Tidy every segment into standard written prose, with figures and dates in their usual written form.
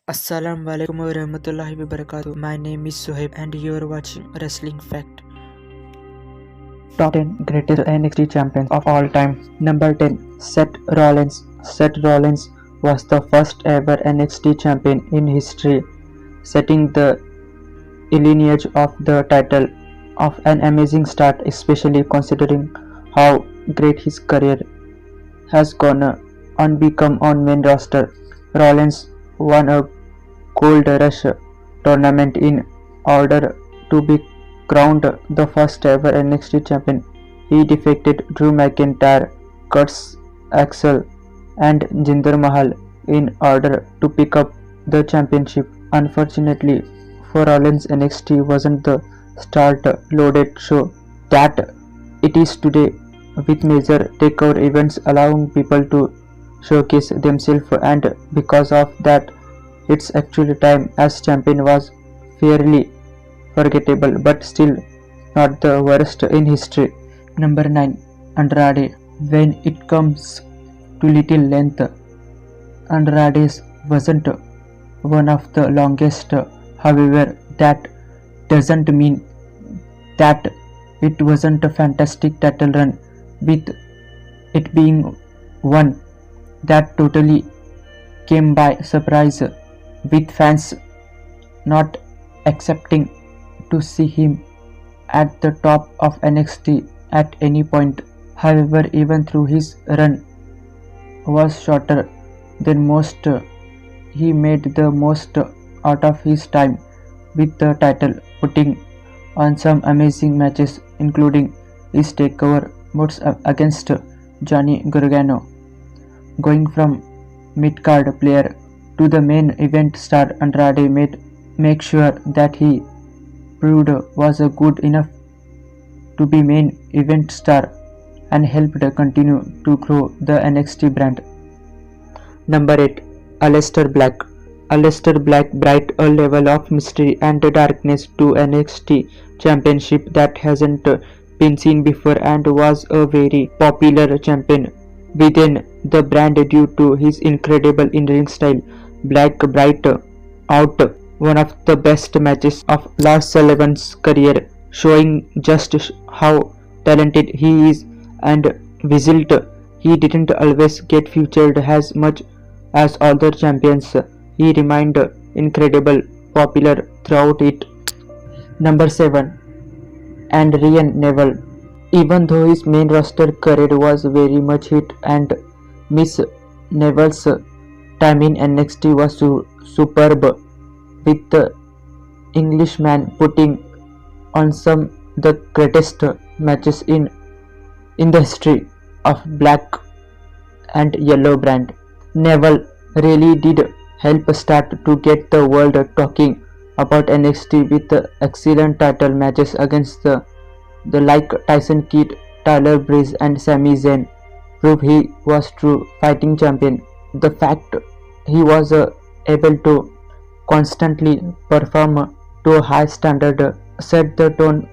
Assalamualaikum warahmatullahi wabarakatuh. My name is Soheb and you are watching Wrestling Fact. Top 10 Greatest NXT Champions of All Time. Number 10. Seth Rollins. Seth Rollins was the first ever NXT champion in history, setting the lineage of the title of an amazing start, especially considering how great his career has gone on become on main roster. Rollins won a Gold Rush tournament in order to be crowned the first ever NXT champion. He defeated Drew McIntyre, Curtis Axel, and Jinder Mahal in order to pick up the championship. Unfortunately for Rollins, NXT wasn't the start-loaded show that it is today, with major takeover events allowing people to showcase themselves, and because of that, its actual time as champion was fairly forgettable, but still not the worst in history. Number 9. Andrade. When it comes to little length, Andrade wasn't one of the longest. However, that doesn't mean that it wasn't a fantastic title run, with it being one that totally came by surprise, with fans not accepting to see him at the top of NXT at any point. However, even though his run was shorter than most, he made the most out of his time with the title, putting on some amazing matches, including his takeover bouts against Johnny Gargano. Going from mid-card player to the main event star, Andrade make sure that he proved was good enough to be main event star and helped continue to grow the NXT brand. Number 8. Alistar Black. Alistar Black brought a level of mystery and darkness to NXT championship that hasn't been seen before, and was a very popular champion within the brand due to his incredible in-ring style. Black brought out one of the best matches of Lars Sullivan's career, showing just how talented he is, and whilst he didn't always get featured as much as other champions, he remained incredibly popular throughout it. Number 7. Adrian Neville. Even though his main roster career was very much hit and miss, Neville's time in NXT was superb, with the Englishman putting on some the greatest matches in the history of Black and Yellow brand. Neville really did help start to get the world talking about NXT with excellent title matches against the like Tyson Kidd, Tyler Breeze, and Sami Zayn. Prove he was true fighting champion. The fact he was able to constantly perform to a high standard set the tone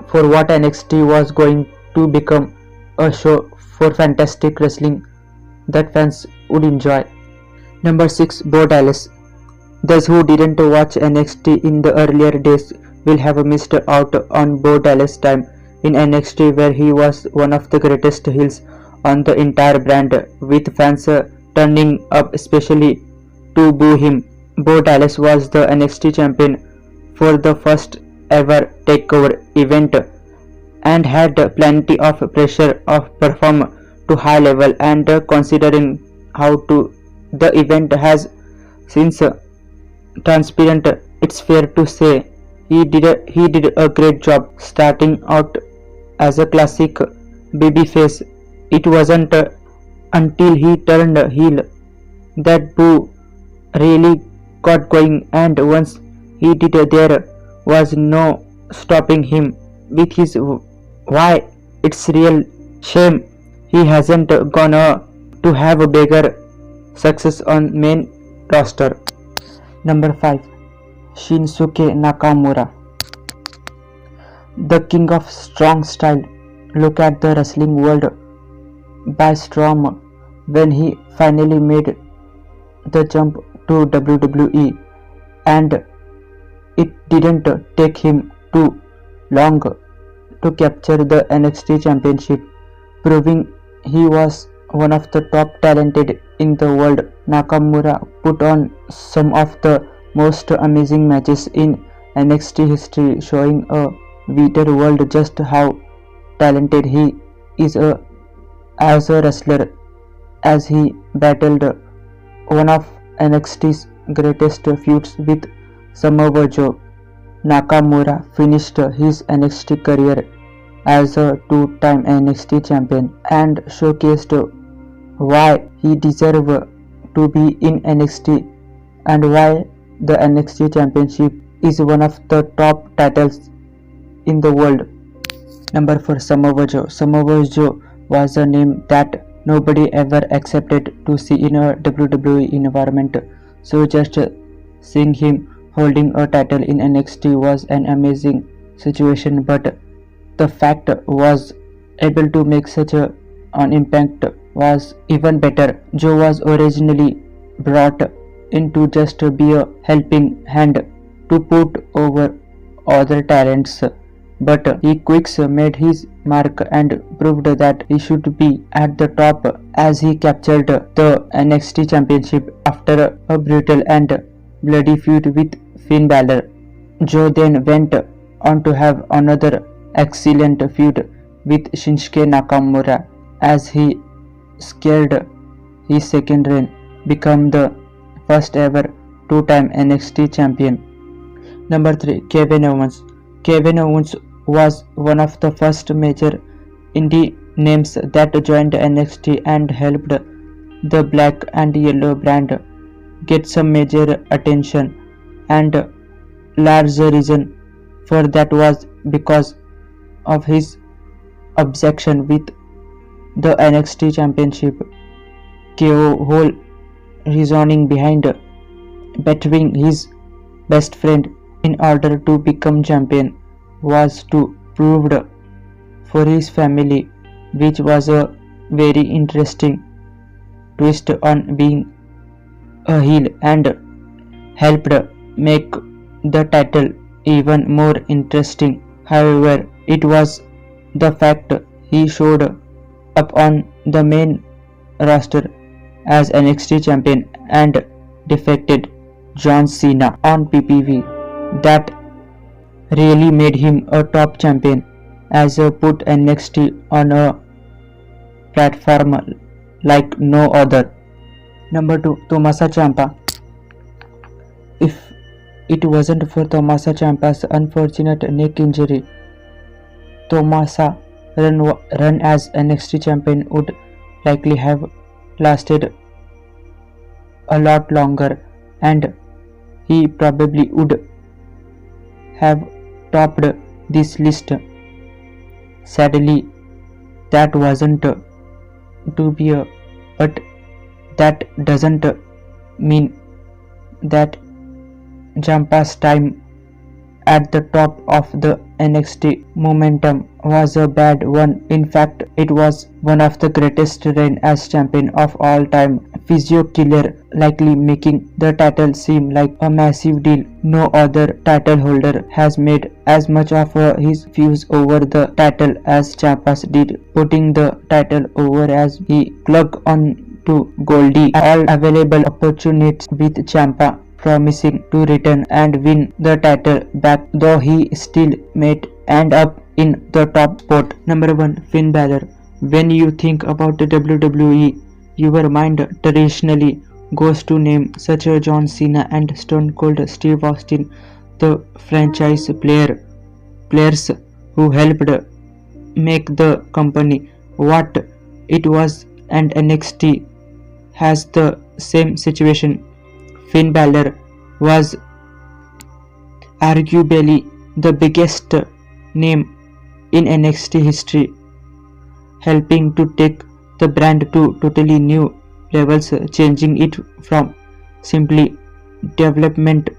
for what NXT was going to become, a show for fantastic wrestling that fans would enjoy. Number 6. Bo Dallas. Those who didn't watch NXT in the earlier days will have missed out on Bo Dallas' time in NXT, where he was one of the greatest heels on the entire brand, with fans turning up especially to boo him. Bo Dallas was the NXT champion for the first ever takeover event and had plenty of pressure of perform to high level, and considering how to the event has since transparent, it's fair to say he did a great job starting out as a classic babyface. It wasn't until he turned heel that Boo really got going, and once he did, there was no stopping him with his why. It's real shame he hasn't gone to have a bigger success on main roster. Number 5. Shinsuke Nakamura. The king of strong style. Look at the wrestling world by storm when he finally made the jump to WWE, and it didn't take him too long to capture the NXT Championship, proving he was one of the top talented in the world. Nakamura put on some of the most amazing matches in NXT history, showing a wider world just how talented he is as a wrestler. As he battled one of NXT's greatest feuds with Samoa Joe, Nakamura finished his NXT career as a two-time NXT champion and showcased why he deserved to be in NXT and why the NXT Championship is one of the top titles in the world. Number 4. Samoa Joe. Samoa Joe was a name that nobody ever accepted to see in a WWE environment, so just seeing him holding a title in NXT was an amazing situation, but the fact was able to make such an impact was even better. Joe was originally brought in to just be a helping hand to put over other talents, but he quickly made his mark and proved that he should be at the top as he captured the NXT Championship after a brutal and bloody feud with Finn Balor. Joe then went on to have another excellent feud with Shinsuke Nakamura as he scored his second reign, become the first ever two-time NXT champion. Number 3. Kevin Owens. Kevin Owens was one of the first major indie names that joined NXT and helped the black and yellow brand get some major attention, and large reason for that was because of his obsession with the NXT Championship. KO whole reasoning behind bettering his best friend in order to become champion was to prove for his family, which was a very interesting twist on being a heel and helped make the title even more interesting. However, it was the fact he showed up on the main roster as NXT champion and defeated John Cena on PPV that really made him a top champion, as put NXT on a platform like no other. Number 2. Tommaso Ciampa. If it wasn't for Tommaso Ciampa's unfortunate neck injury, Tommaso run as NXT champion would likely have lasted a lot longer, and he probably would have topped this list. Sadly, that wasn't to be, but that doesn't mean that Ciampa's time at the top of the NXT momentum was a bad one. In fact, it was one of the greatest reign as champion of all time. Physio killer, likely making the title seem like a massive deal. No other title holder has made as much of his fuse over the title as Ciampa did, putting the title over as he clung on to Goldie all available opportunities, with Ciampa promising to return and win the title back, though he still might end up in the top spot. Number 1. Finn Balor. When you think about the WWE, your mind traditionally goes to names such as John Cena and Stone Cold Steve Austin, the franchise players who helped make the company what it was, and NXT has the same situation. Finn Balor was arguably the biggest name in NXT history, helping to take the brand to totally new levels, changing it from simply development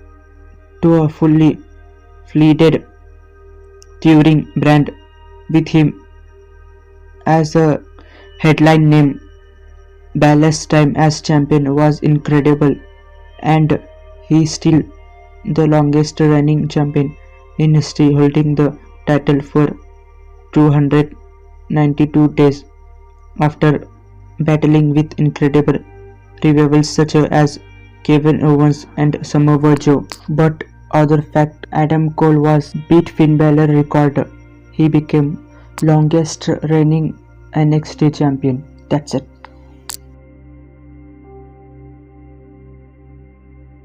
to a fully fledged touring brand. With him as a headline name, Balor's time as champion was incredible, and he is still the longest reigning champion in history, holding the title for 292 days after battling with incredible rivals such as Kevin Owens and Samoa Joe. But other fact, Adam Cole was beat Finn Balor record. He became longest reigning NXT champion. That's it.